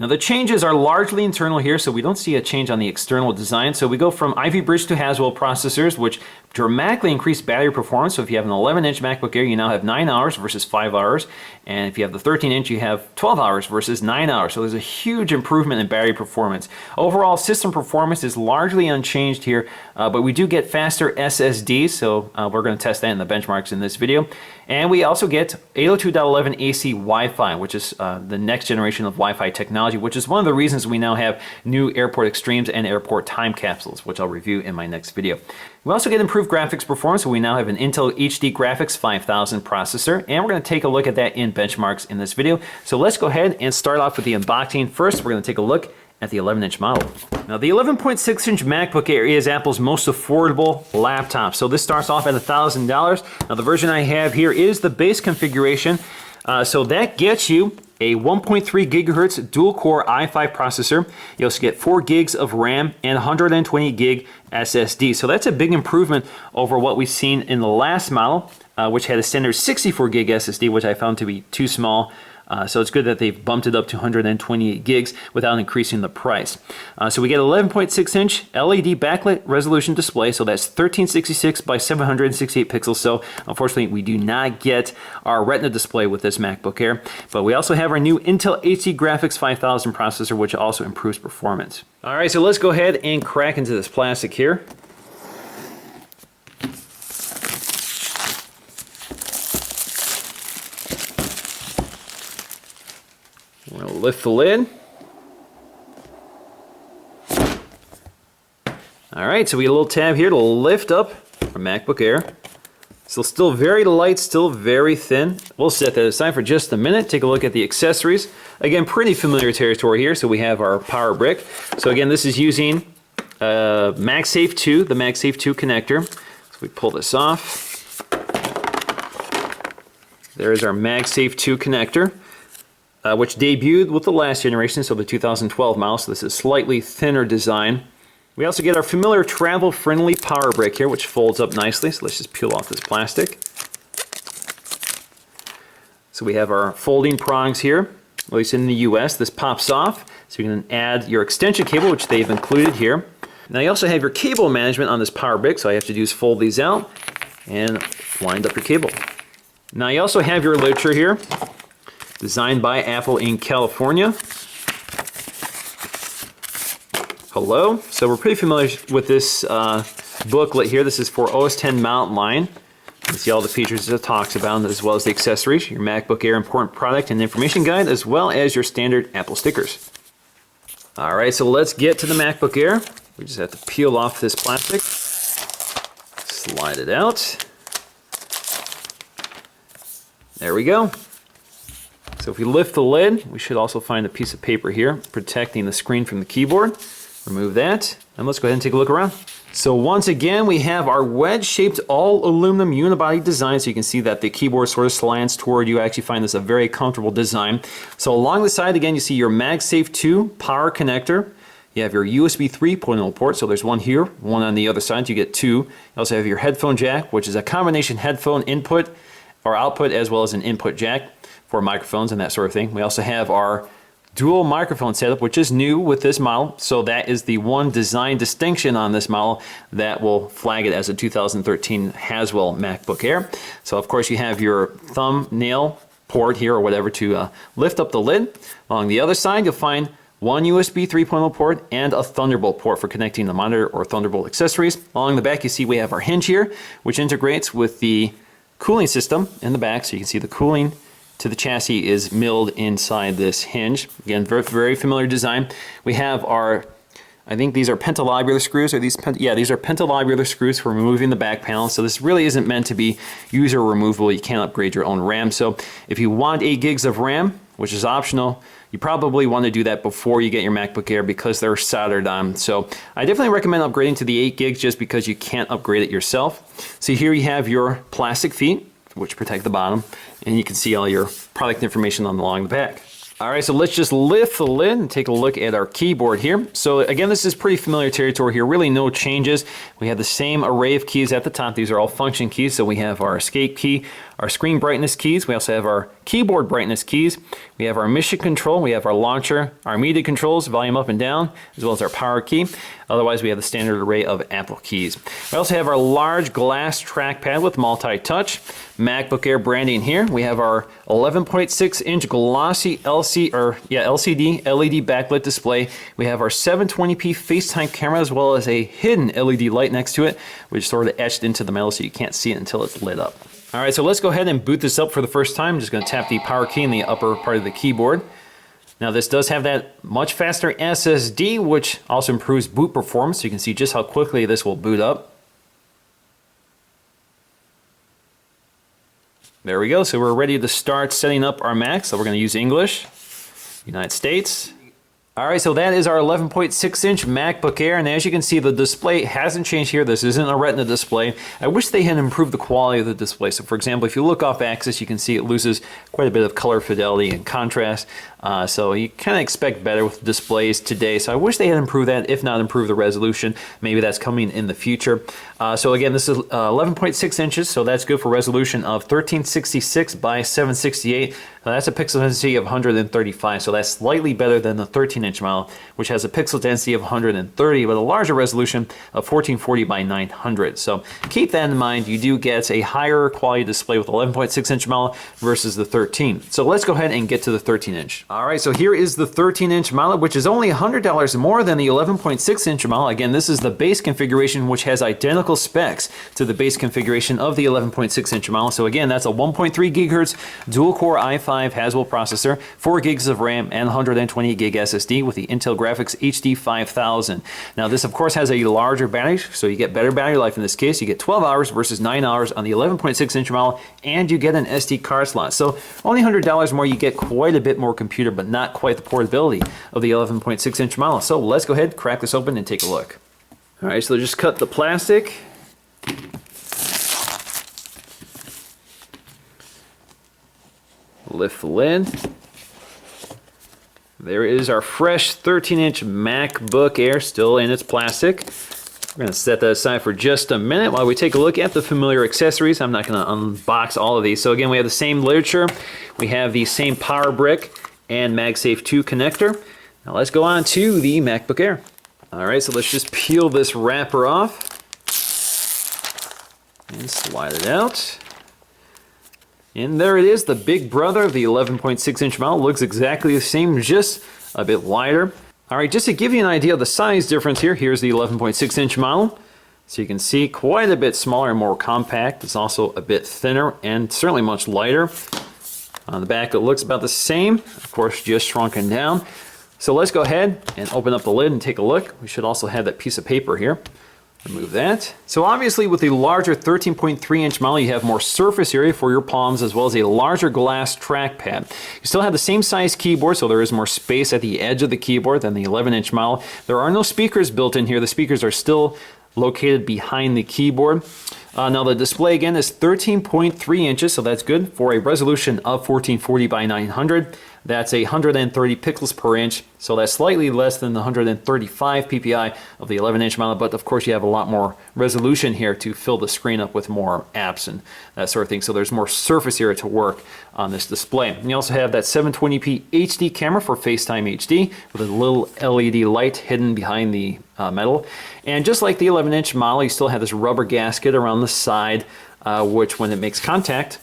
Now the changes are largely internal here, so we don't see a change on the external design. So we go from Ivy Bridge to Haswell processors, which dramatically increase battery performance. So if you have an 11-inch MacBook Air, you now have 9 hours versus 5 hours. And if you have the 13-inch, you have 12 hours versus 9 hours. So there's a huge improvement in battery performance. Overall, system performance is largely unchanged here, but we do get faster SSDs. So we're going to test that in the benchmarks in this video. And we also get 802.11 AC Wi-Fi, which is the next generation of Wi-Fi technology, which is one of the reasons we now have new Airport Extremes and Airport Time Capsules, which I'll review in my next video. We also get improved graphics performance, so we now have an Intel HD Graphics 5000 processor, and we're going to take a look at that in benchmarks in this video. So let's go ahead and start off with the unboxing. First, we're going to take a look at the 11-inch model. Now the 11.6-inch MacBook Air is Apple's most affordable laptop. So this starts off at $1,000. Now the version I have here is the base configuration. So that gets you a 1.3 gigahertz dual-core i5 processor. You also get 4 gigs of RAM and 120 gig SSD. So that's a big improvement over what we've seen in the last model, which had a standard 64 gig SSD, which I found to be too small. So it's good that they've bumped it up to 128 gigs without increasing the price. So we get 11.6-inch LED backlit resolution display, so that's 1366 by 768 pixels. So unfortunately, we do not get our Retina display with this MacBook Air. But we also have our new Intel HD Graphics 5000 processor, which also improves performance. All right, so let's go ahead and crack into this plastic here. We're going to lift the lid. All right, so we get a little tab here to lift up our MacBook Air. So still very light, still very thin. We'll set that aside for just a minute. Take a look at the accessories. Again, pretty familiar territory here. So we have our power brick. So again, this is using MagSafe 2, the MagSafe 2 connector. So we pull this off. There's our MagSafe 2 connector. Which debuted with the last generation, so the 2012 model. So this is slightly thinner design. We also get our familiar travel-friendly power brick here, which folds up nicely. So let's just peel off this plastic. So we have our folding prongs here, at least in the US. This pops off, so you can add your extension cable, which they've included here. Now you also have your cable management on this power brick, so all you have to do is fold these out and wind up your cable. Now you also have your literature here, designed by Apple in California. Hello. So we're pretty familiar with this booklet here. This is for OS X Mount line. You can see all the features it talks about, as well as the accessories, your MacBook Air important product and information guide, as well as your standard Apple stickers. All right, so let's get to the MacBook Air. We just have to peel off this plastic, slide it out. There we go. So if we lift the lid, we should also find a piece of paper here protecting the screen from the keyboard. Remove that, and let's go ahead and take a look around. So once again, we have our wedge-shaped all-aluminum unibody design, so you can see that the keyboard sort of slants toward you. I actually find this a very comfortable design. So along the side, again, you see your MagSafe 2 power connector. You have your USB 3.0 port, so there's one here, one on the other side, so you get two. You also have your headphone jack, which is a combination headphone input or output, as well as an input jack for microphones and that sort of thing. We also have our dual microphone setup, which is new with this model. So that is the one design distinction on this model that will flag it as a 2013 Haswell MacBook Air. So of course you have your thumbnail port here or whatever to lift up the lid. Along the other side, you'll find one USB 3.0 port and a Thunderbolt port for connecting the monitor or Thunderbolt accessories. Along the back, you see we have our hinge here, which integrates with the cooling system in the back. So you can see the cooling to the chassis is milled inside this hinge. Again, very, very familiar design. We have our, I think these are pentalobular screws. Are these? Yeah, these are pentalobular screws for removing the back panel. So this really isn't meant to be user removable. You can't upgrade your own RAM. So if you want 8 gigs of RAM, which is optional, you probably want to do that before you get your MacBook Air because they're soldered on. So I definitely recommend upgrading to the 8 gigs just because you can't upgrade it yourself. So here you have your plastic feet, which protect the bottom, and you can see all your product information along the back. All right, so let's just lift the lid and take a look at our keyboard here. So again, this is pretty familiar territory here, really no changes. We have the same array of keys at the top. These are all function keys. So we have our escape key, our screen brightness keys. We also have our keyboard brightness keys. We have our mission control, we have our launcher, our media controls, volume up and down, as well as our power key. Otherwise, we have the standard array of Apple keys. We also have our large glass trackpad with multi-touch. MacBook Air branding here. We have our 11.6-inch glossy LCD LED backlit display. We have our 720p FaceTime camera as well as a hidden LED light next to it, which is sort of etched into the metal so you can't see it until it's lit up. All right, so let's go ahead and boot this up for the first time. I'm just going to tap the power key in the upper part of the keyboard. Now this does have that much faster SSD, which also improves boot performance. So you can see just how quickly this will boot up. There we go. So we're ready to start setting up our Mac. So we're going to use English, United States. All right, so that is our 11.6-inch MacBook Air, and as you can see, the display hasn't changed here. This isn't a Retina display. I wish they had improved the quality of the display. So for example, if you look off axis, you can see it loses quite a bit of color fidelity and contrast. So you kind of expect better with displays today. So I wish they had improved that, if not improved the resolution. Maybe that's coming in the future. So again, this is 11.6 inches, so that's good for resolution of 1366 by 768. That's a pixel density of 135, so that's slightly better than the 13-inch model, which has a pixel density of 130, but a larger resolution of 1440 by 900. So keep that in mind. You do get a higher quality display with 11.6-inch model versus the 13. So let's go ahead and get to the 13-inch. All right, so here is the 13-inch model, which is only $100 more than the 11.6-inch model. Again, this is the base configuration, which has identical specs to the base configuration of the 11.6-inch model. So again, that's a 1.3 gigahertz dual-core i5 Haswell processor, 4 gigs of RAM, and 120 gig SSD with the Intel Graphics HD 5000. Now, this of course has a larger battery, so you get better battery life in this case. You get 12 hours versus 9 hours on the 11.6-inch model, and you get an SD card slot. So only $100 more, you get quite a bit more computer, but not quite the portability of the 11.6-inch model. So let's go ahead, crack this open, and take a look. All right, so just cut the plastic. Lift the lid. There is our fresh 13-inch MacBook Air, still in its plastic. We're going to set that aside for just a minute while we take a look at the familiar accessories. I'm not going to unbox all of these. So again, we have the same literature. We have the same power brick and MagSafe 2 connector. Now let's go on to the MacBook Air. All right, so let's just peel this wrapper off and slide it out. And there it is, the big brother of the 11.6-inch model. Looks exactly the same, just a bit lighter. All right, just to give you an idea of the size difference here, here's the 11.6-inch model. So you can see quite a bit smaller and more compact. It's also a bit thinner and certainly much lighter. On the back, it looks about the same. Of course, just shrunken down. So let's go ahead and open up the lid and take a look. We should also have that piece of paper here. Remove that. So obviously with the larger 13.3-inch model, you have more surface area for your palms as well as a larger glass trackpad. You still have the same size keyboard, so there is more space at the edge of the keyboard than the 11-inch model. There are no speakers built in here. The speakers are still located behind the keyboard. Now the display again is 13.3 inches, so that's good for a resolution of 1440 by 900. That's 130 pixels per inch, so that's slightly less than the 135 ppi of the 11-inch model, but of course you have a lot more resolution here to fill the screen up with more apps and that sort of thing, so there's more surface area to work on this display. And you also have that 720p HD camera for FaceTime HD with a little LED light hidden behind the metal. And just like the 11-inch model, you still have this rubber gasket around the side, which when it makes contact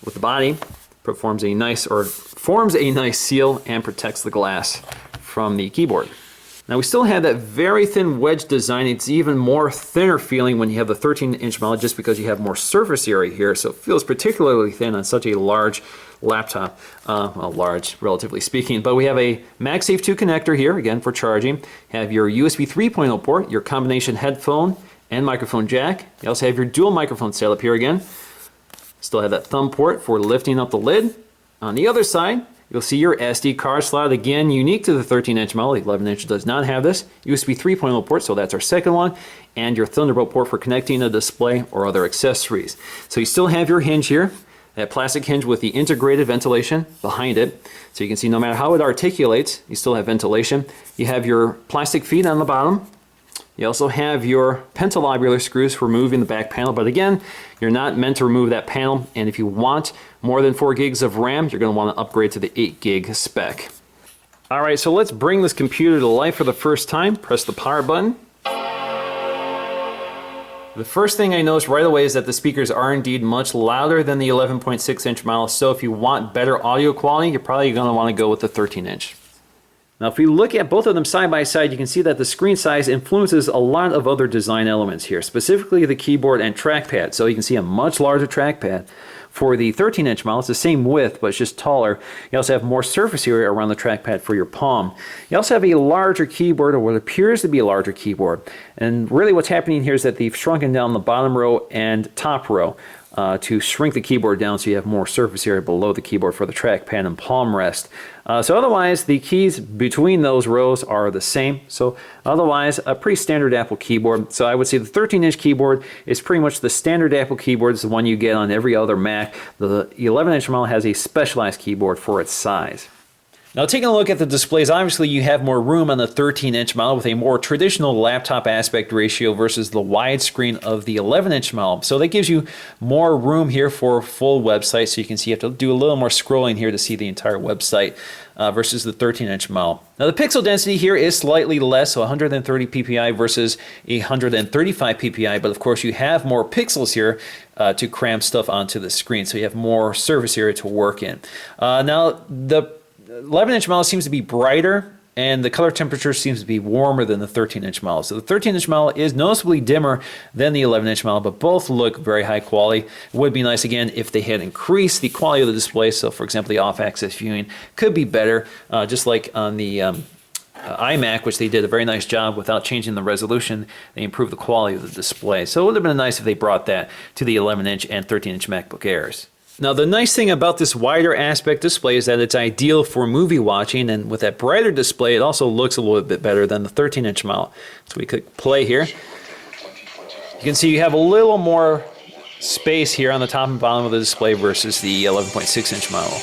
with the body, forms a nice seal and protects the glass from the keyboard. Now we still have that very thin wedge design. It's even more thinner feeling when you have the 13-inch model just because you have more surface area here, so it feels particularly thin on such a large laptop. Well, large relatively speaking, but we have a MagSafe 2 connector here, again for charging. You have your USB 3.0 port, your combination headphone and microphone jack. You also have your dual microphone setup here again. Still have that thumb port for lifting up the lid. On the other side, you'll see your SD card slot, again unique to the 13-inch model. The 11-inch does not have this. USB 3.0 port, so that's our second one, and your Thunderbolt port for connecting a display or other accessories. So you still have your hinge here, that plastic hinge with the integrated ventilation behind it. So you can see no matter how it articulates, you still have ventilation. You have your plastic feet on the bottom. You also have your pentalobular screws for removing the back panel, but again, you're not meant to remove that panel, and if you want more than 4 gigs of RAM, you're going to want to upgrade to the 8 gig spec. All right, so let's bring this computer to life for the first time. Press the power button. The first thing I noticed right away is that the speakers are indeed much louder than the 11.6-inch model, so if you want better audio quality, you're probably going to want to go with the 13-inch. Now if we look at both of them side by side, you can see that the screen size influences a lot of other design elements here, specifically the keyboard and trackpad. So you can see a much larger trackpad. For the 13-inch model, it's the same width, but it's just taller. You also have more surface area around the trackpad for your palm. You also have a larger keyboard, or what appears to be a larger keyboard. And really what's happening here is that they've shrunken down the bottom row and top row to shrink the keyboard down so you have more surface area below the keyboard for the trackpad and palm rest. So otherwise, the keys between those rows are the same. So otherwise, a pretty standard Apple keyboard. So I would say the 13-inch keyboard is pretty much the standard Apple keyboard. It's the one you get on every other Mac. The 11-inch model has a specialized keyboard for its size. Now taking a look at the displays, obviously you have more room on the 13-inch model with a more traditional laptop aspect ratio versus the widescreen of the 11-inch model. So that gives you more room here for a full website, so you can see you have to do a little more scrolling here to see the entire website versus the 13-inch model. Now the pixel density here is slightly less, so 130 ppi versus 135 ppi, but of course you have more pixels here to cram stuff onto the screen, so you have more surface area to work in. Now the 11-inch model seems to be brighter, and the color temperature seems to be warmer than the 13-inch model. So the 13-inch model is noticeably dimmer than the 11-inch model, but both look very high quality. It would be nice, again, if they had increased the quality of the display. So, for example, the off-axis viewing could be better, just like on the iMac, which they did a very nice job without changing the resolution. They improved the quality of the display. So it would have been nice if they brought that to the 11-inch and 13-inch MacBook Airs. Now the nice thing about this wider aspect display is that it's ideal for movie watching, and with that brighter display it also looks a little bit better than the 13-inch model. So we click play here. You can see you have a little more space here on the top and bottom of the display versus the 11.6-inch model.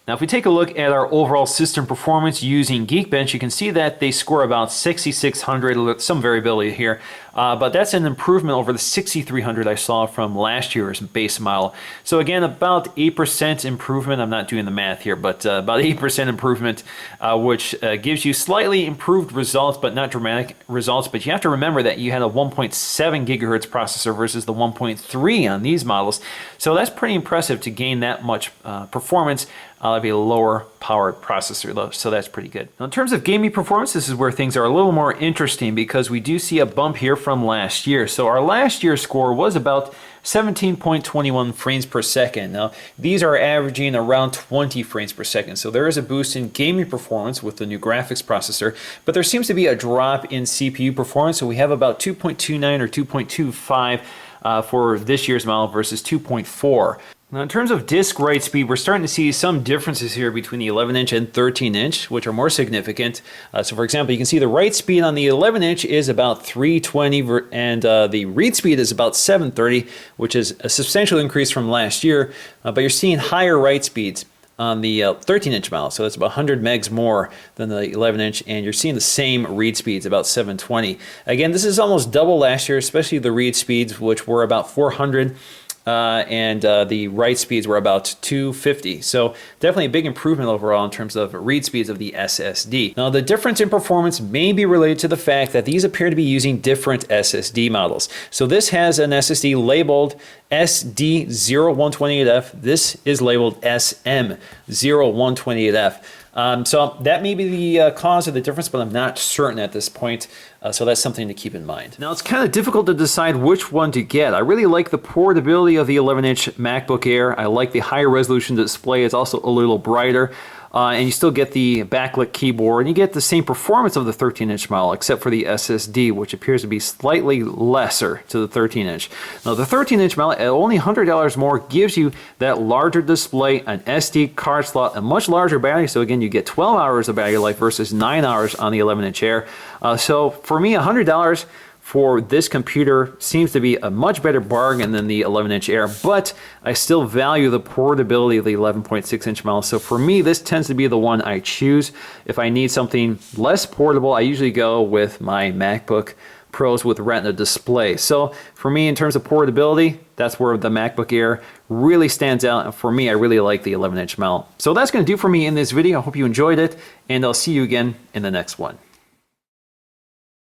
Now if we take a look at our overall system performance using Geekbench, you can see that they score about 6,600, some variability here, but that's an improvement over the 6,300 I saw from last year's base model. So again, about 8% improvement. I'm not doing the math here, but about 8% improvement, which gives you slightly improved results, but not dramatic results. But you have to remember that you had a 1.7 gigahertz processor versus the 1.3 on these models. So that's pretty impressive to gain that much performance out of a lower powered processor, though, so that's pretty good. Now, in terms of gaming performance, this is where things are a little more interesting because we do see a bump here from last year. So our last year's score was about 17.21 frames per second. Now, these are averaging around 20 frames per second, so there is a boost in gaming performance with the new graphics processor, but there seems to be a drop in CPU performance, so we have about 2.29 or 2.25 for this year's model versus 2.4. Now in terms of disk write speed, we're starting to see some differences here between the 11-inch and 13-inch, which are more significant. So for example, you can see the write speed on the 11-inch is about 320 and the read speed is about 730, which is a substantial increase from last year, but you're seeing higher write speeds on the 13-inch model, so it's about 100 megs more than the 11-inch, and you're seeing the same read speeds, about 720. Again, this is almost double last year, especially the read speeds, which were about 400. And the write speeds were about 250. So definitely a big improvement overall in terms of read speeds of the SSD. Now the difference in performance may be related to the fact that these appear to be using different SSD models. So this has an SSD labeled SD0128F. This is labeled SM0128F. So that may be the cause of the difference, but I'm not certain at this point. So that's something to keep in mind. Now it's kind of difficult to decide which one to get. I really like the portability of the 11-inch MacBook Air. I like the higher resolution display. It's also a little brighter. And you still get the backlit keyboard, and you get the same performance of the 13-inch model, except for the SSD, which appears to be slightly lesser to the 13-inch. Now, the 13-inch model, at only $100 more, gives you that larger display, an SD card slot, a much larger battery. So again, you get 12 hours of battery life versus 9 hours on the 11-inch Air. So for me, $100 for this computer seems to be a much better bargain than the 11-inch Air, but I still value the portability of the 11.6-inch model. So for me, this tends to be the one I choose. If I need something less portable, I usually go with my MacBook Pros with Retina display. So for me, in terms of portability, that's where the MacBook Air really stands out. And for me, I really like the 11-inch model. So that's going to do for me in this video. I hope you enjoyed it, and I'll see you again in the next one.